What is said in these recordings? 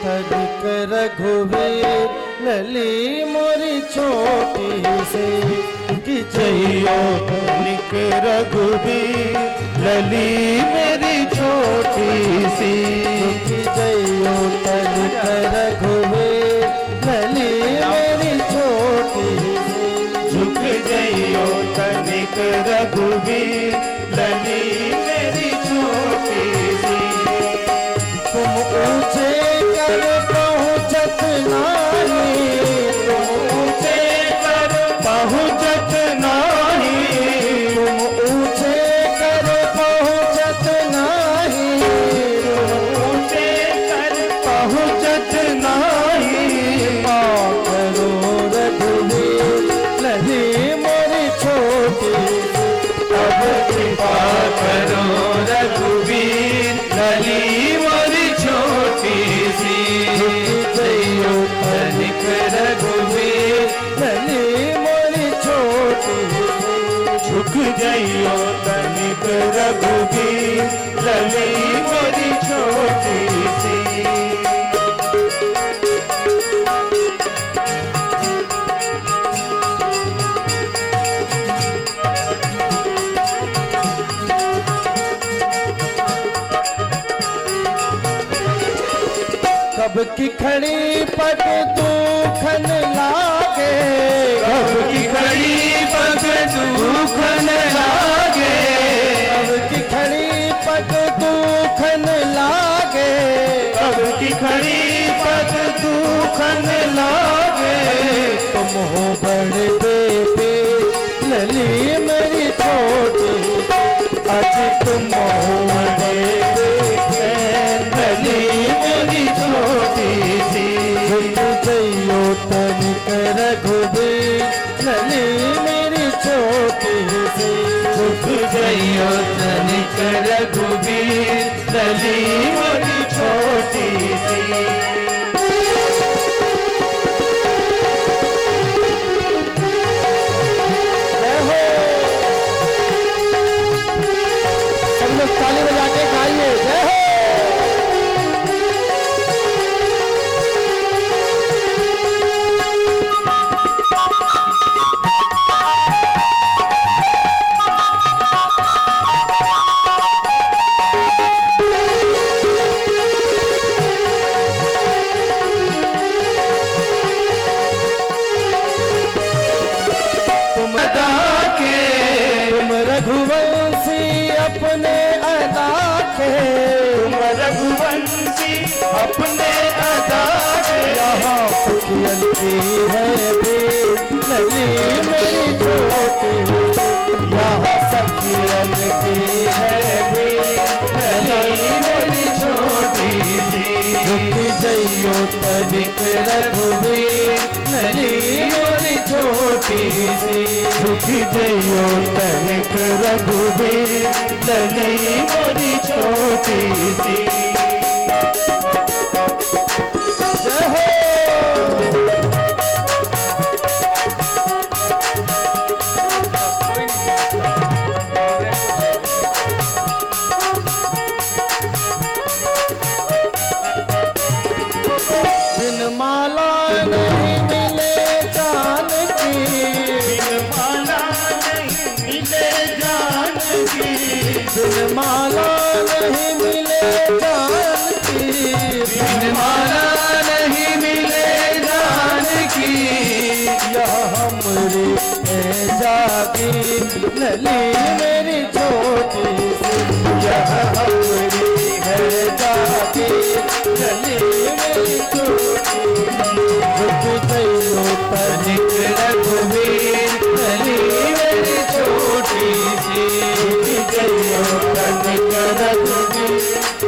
तनिक रघुवीर लली मोरी छोटी सी कि जइयो तनिक रघुवीर लली मेरी छोटी सी कि जइयो तनिक रघुवीर लली मेरी छोटी सी झुक जइयो तनिक रघुवीर लली मेरी छोटी सी तुम ऊंचे कर पहुँचत नाही तुम ऊंचे कर पहुँचत नाही तुम ऊंचे कर पहुँचत नाही ऊंचे कर पहुँचत नाही करो रघुवीर लली मोरी छोटी अब कृपा करो रघुवीर लली मोरी छोटी सी जइयो तनिक रघुवीर लली मोरी छोटी झुक जइयो तनिक रघुवीर लली मोरी छोटी सी कब की खड़ी पग दुखन लागे कब की खड़ी पग दुखन लागे कब की खड़ी पग दुखन लागे कब की खड़ी पग दुखन लागे तुम हो बड़े बेबे लली मेरी छोटी आज तुम हो बड़े बेबे लली मेरी छोटी सी जइयो तनिक रघुवीर लली मेरी छोटी सी झुक जइयो तनिक रघुवीर लली मेरी छोटी सी जय हो सब लोग ताली बजा के गाइए जय हो तुम अदा के तुम रघुवंशी अपने अदा के तुम रघुवंशी अपने अदा के यहाँ सखियन की है भी लली मेरी छोटी यहाँ सखियन की है भी लली मेरी छोटी सी झुक जइयो तनिक रघुवीर लली मेरी छोटी सी झुक जइयो तनिक रघुवीर लली मेरी छोटी सी जय हो बिन माला नहीं मिले जान की बिन माला नहीं मिले जानकी बिन माला नहीं मिले जान की बिन माला नहीं मिले जानकी यह हमरी है जागी लली मेरी छोटी सी यह हमरी है जागी लली मेरी छोटी झुक जइयो तनिक तनिक रघुवीर लली मेरी छोटी सी झुक जइयो तनिक रघुवीर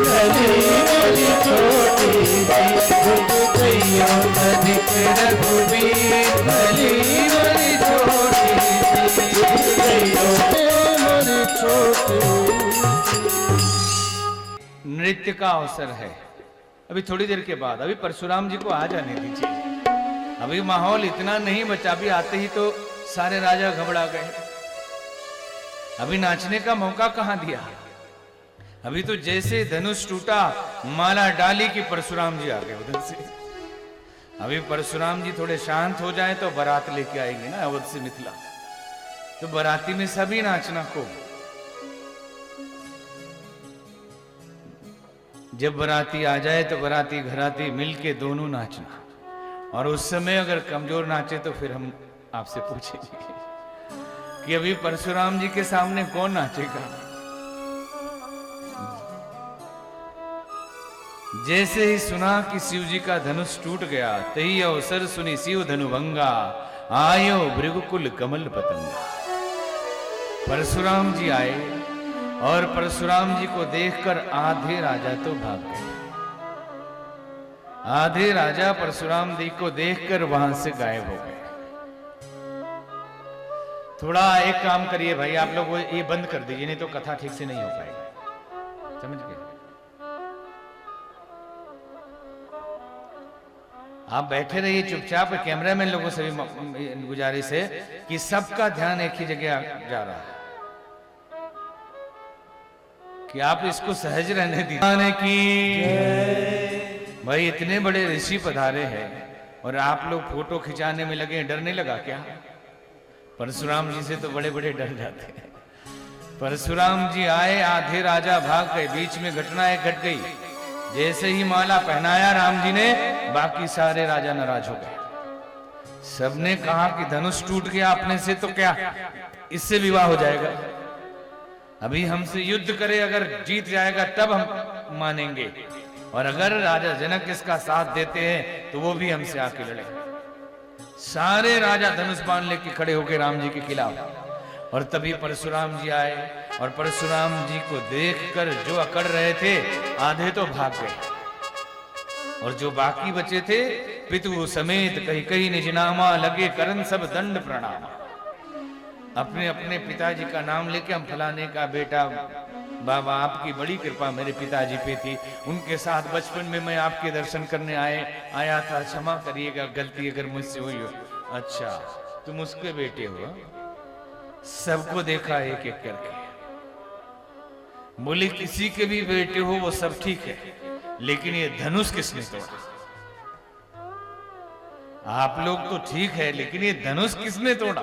लली मेरी छोटी सी झुक जइयो तनिक रघुवीर लली मेरी छोटी सी झुक जइयो मेरी छोटी नृत्य का अवसर है। अभी थोड़ी देर के बाद अभी परशुराम जी को आ जाने दीजिए। अभी माहौल इतना नहीं बचा, अभी आते ही तो सारे राजा घबरा गए। अभी नाचने का मौका कहां दिया। अभी तो जैसे धनुष टूटा माला डाली कि परशुराम जी आ गए उधर से। अभी परशुराम जी थोड़े शांत हो जाए तो बारात लेके आएंगे ना अवध से मिथिला, तो बाराती में सभी नाचना को। जब बाराती आ जाए तो बाराती घराती मिलके दोनों नाचना, और उस समय अगर कमजोर नाचे तो फिर हम आपसे पूछेंगे कि अभी परशुराम जी के सामने कौन नाचेगा। जैसे ही सुना कि शिव जी का धनुष टूट गया, तही अवसर सुनी शिव धनुभंगा, आयो भृगुकुल कमल पतंगा। परशुराम जी आए और परशुराम जी को देखकर आधे राजा तो भाग गए। आधे राजा परशुराम जी को देखकर वहां से गायब हो गए। थोड़ा एक काम करिए भाई, आप लोग ये बंद कर दीजिए, नहीं तो कथा ठीक से नहीं हो पाएगी, समझ गए। आप बैठे रहिए चुपचाप। कैमरामैन लोगों से भी गुजारिश है कि सबका ध्यान एक ही जगह जा रहा है, कि आप इसको सहज रहने दीजिए कि भाई इतने बड़े ऋषि पधारे हैं और आप लोग फोटो खिंचाने में लगे। डर नहीं लगा क्या? परशुराम जी से तो बड़े बड़े डर जाते हैं। परशुराम जी आए, आधे राजा भाग गए। बीच में घटना एक घट गई। जैसे ही माला पहनाया राम जी ने, बाकी सारे राजा नाराज हो गए। सबने कहा कि धनुष टूट गया अपने से तो क्या इससे विवाह हो जाएगा? अभी हमसे युद्ध करे, अगर जीत जाएगा तब हम मानेंगे, और अगर राजा जनक इसका साथ देते हैं तो वो भी हमसे आके लड़े। सारे राजा धनुष बाण लेके खड़े होकर राम जी के खिलाफ। और तभी परशुराम जी आए, और परशुराम जी को देखकर जो अकड़ रहे थे आधे तो भाग गए, और जो बाकी बचे थे पितु समेत कहीं कहीं निज नामा, लगे करन सब दंड प्रणाम। अपने अपने पिताजी का नाम लेके, हम फलाने का बेटा, बाबा आपकी बड़ी कृपा मेरे पिताजी पे थी, उनके साथ बचपन में मैं आपके दर्शन करने आया था, क्षमा करिएगा गलती अगर मुझसे हुई हो। अच्छा तुम उसके बेटे हो? सबको देखा एक एक करके। बोले किसी के भी बेटे हो वो सब ठीक है, लेकिन ये धनुष किसने तोड़ा? आप लोग तो ठीक है, लेकिन ये धनुष किसने तोड़ा?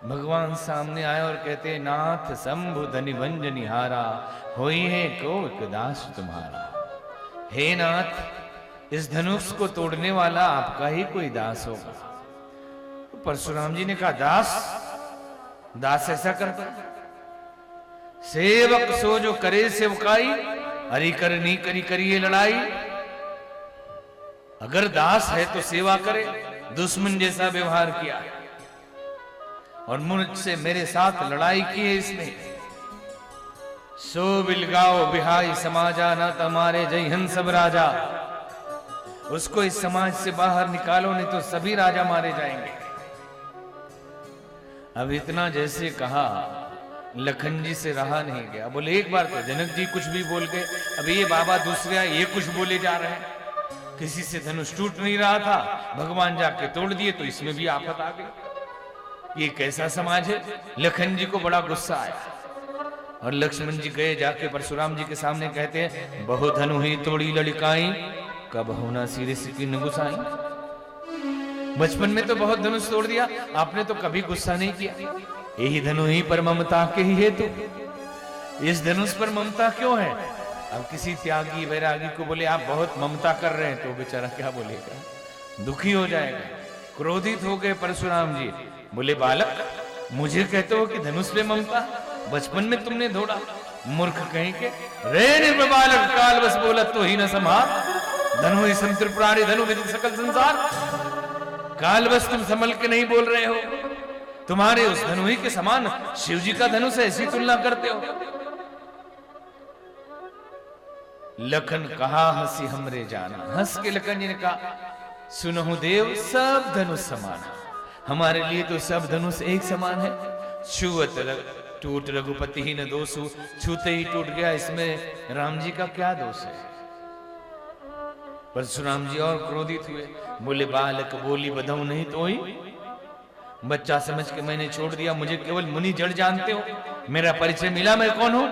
भगवान सामने आए और कहते हैं, नाथ शंभु धनि भंजनिहारा, होई है को एक दास तुम्हारा। हे नाथ, इस धनुष को तोड़ने वाला आपका ही कोई दास होगा। तो परशुराम जी ने कहा, दास ऐसा करता? सेवक सो जो करे सेवकाई, हरि करनी करी करिए लड़ाई। अगर दास है तो सेवा करे, दुश्मन जैसा व्यवहार किया और मुझसे मेरे साथ लड़ाई की है इसने। सो बिलगाओ बिहाई समाजा, ना तुम्हारे जय हन सब राजा। उसको इस समाज से बाहर निकालो, नहीं तो सभी राजा मारे जाएंगे। अब इतना जैसे कहा, लखन जी से रहा नहीं गया। बोले एक बार तो जनक जी कुछ भी बोल गए, अब ये बाबा दूसरे ये कुछ बोले जा रहे हैं। किसी से धनुष टूट नहीं रहा था, भगवान जाके तोड़ दिए, तो इसमें भी आफत आ गई। ये कैसा समाज है? लखन जी को बड़ा गुस्सा आया और लक्ष्मण जी गए, जाके परशुराम जी के सामने कहते हैं, बहु धनु ही तोड़ी लड़काई, कब होना सिरे की गुसाई। बचपन में तो बहुत धनुष तोड़ दिया, आपने तो कभी गुस्सा नहीं किया। यही धनु ही पर ममता के ही हेतु, इस धनुष पर ममता क्यों है? अब किसी त्यागी वैरागी को बोले आप बहुत ममता कर रहे हैं, तो बेचारा क्या बोलेगा? दुखी हो जाएगा। क्रोधित हो गए परशुराम जी। बोले बालक, मुझे कहते हो कि धनुष पे ममता? बचपन में तुमने दौड़ा, मूर्ख कहीं के। रे निर्भ बालक, काल बस बोलत तो ही न संभार, धनु ही संतृप्राणी धनु विदित सकल संसार। काल बस तुम संभल के नहीं बोल रहे हो, तुम्हारे उस धनु ही के समान शिव जी का धनुष है, ऐसी तुलना करते हो। लखन कहा हंसी हमरे जाना। हंस के लखन जी ने कहा, सुनहु देव सब धनुष समान है, हमारे लिए तो सब धनुष एक समान है। छुअत टूट रघुपति ही न दोषु, छूते ही टूट गया, इसमें राम जी का क्या दोष है? परशुराम जी और क्रोधित हुए। बोले बालक बोली बधाऊ नहीं तो ही, बच्चा समझ के मैंने छोड़ दिया, मुझे केवल मुनि जड़ जानते हो, मेरा परिचय मिला मैं कौन हूं?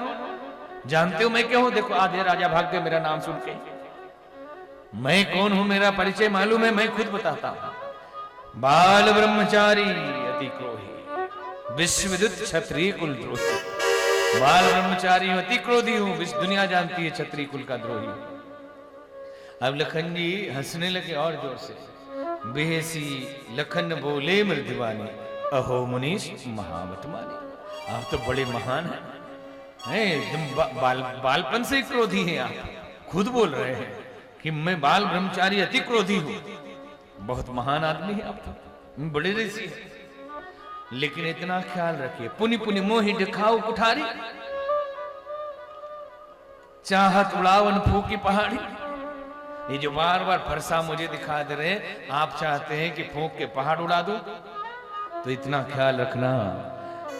जानते हो मैं क्या हूं? देखो आधे राजा भाग गए मेरा नाम सुन के। मैं कौन हूं, मेरा परिचय मालूम है? मैं खुद बताता हूं। बाल ब्रह्मचारी अति क्रोही, विश्वविदित क्षत्रिय कुल द्रोही। बाल ब्रह्मचारी अति क्रोधी हूं, विश्व दुनिया जानती है क्षत्रिय कुल का द्रोही। अब लखन जी हंसने लगे और जोर से। बेहसी लखन बोले मृदुवानी, अहो मुनीश महामतमानी। आप तो बड़े महान हैं, एकदम बालपन से क्रोधी हैं आप। खुद बोल रहे हैं कि मैं बाल ब्रह्मचारी अति क्रोधी हूं। बहुत महान आदमी है आप तो, बड़े ऋषि हैं। लेकिन इतना ख्याल रखिए, पुनि पुनि मोहि दिखाओ कुठारी, चाहत उड़ावन फूकी पहाड़ी। ये जो बार बार फरसा मुझे दिखा दे रहे, आप चाहते हैं कि फूंक के पहाड़ उड़ा दूं? तो इतना ख्याल रखना,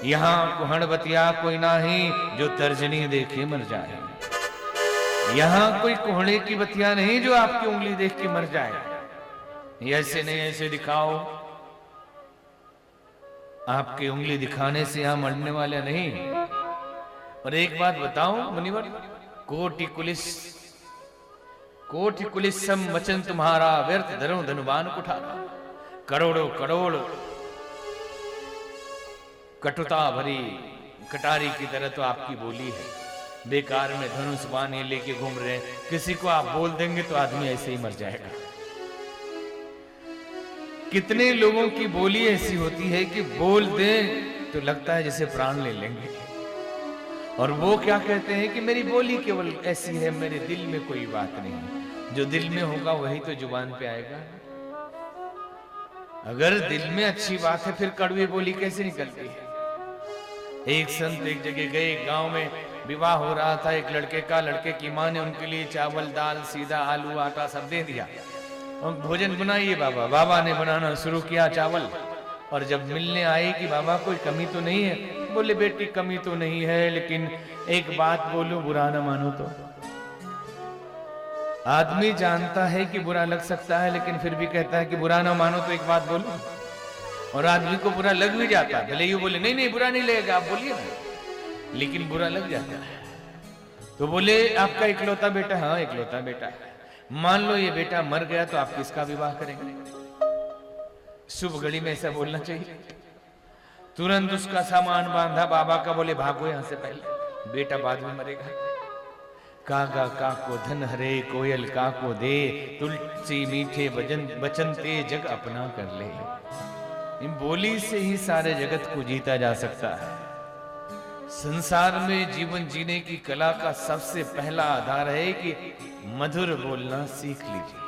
यहां कुहड़ बतिया कोई नहीं जो तर्जनी देखे मर जाए। यहां कोई कोहड़े की बतिया नहीं जो आपकी उंगली देख के मर जाए। ऐसे नहीं, ऐसे दिखाओ। आपकी उंगली दिखाने से यहां मरने वाले नहीं। और एक बात बताऊं मुनिवर, कोटि कुलिस सम वचन तुम्हारा, व्यर्थ धरो धनुवान कुठारा। करोड़ों करोड़ कटुता भरी कटारी की तरह तो आपकी बोली है। बेकार में धनुष बाण ये लेके घूम रहे हैं। किसी को आप बोल देंगे तो आदमी ऐसे ही मर जाएगा। कितने लोगों की बोली ऐसी होती है कि बोल दें तो लगता है जैसे प्राण ले लेंगे। और वो क्या कहते हैं कि मेरी बोली केवल ऐसी है, मेरे दिल में कोई बात नहीं। जो दिल में होगा वही तो जुबान पे आएगा। अगर दिल में अच्छी बात है फिर कड़वी बोली कैसे निकलती है? एक संत एक जगह गए, गांव में विवाह हो रहा था एक लड़के का। लड़के की माँ ने उनके लिए चावल दाल सीधा आलू आटा सब दे दिया और भोजन बनाइए बाबा। बाबा ने बनाना शुरू किया चावल। और जब मिलने आए कि बाबा कोई कमी तो नहीं है, बोले बेटी कमी तो नहीं है, लेकिन एक बात बोलूं बुरा ना मानो तो। आदमी जानता है कि बुरा लग सकता है लेकिन फिर भी कहता है कि बुरा ना मानो तो एक बात बोलूं। और आदमी को बुरा लग भी जाता है, भले ही बोले नहीं नहीं बुरा नहीं लगेगा, आप बोलिए ना, लेकिन बुरा लग जाता है। तो बोले आपका इकलौता बेटा? हाँ इकलौता बेटा। मान लो ये बेटा मर गया तो आप किसका विवाह करेंगे? शुभ घड़ी में ऐसा बोलना चाहिए। तुरंत उसका सामान बांधा, बाबा का बोले भागो यहां से पहले, बेटा बाद में मरेगा। कागा का को धन हरे, कोयल का को दे, तुलसी मीठे बचन ते जग अपना कर ले। इन बोली से ही सारे जगत को जीता जा सकता है। संसार में जीवन जीने की कला का सबसे पहला आधार है कि मधुर बोलना सीख लीजिए।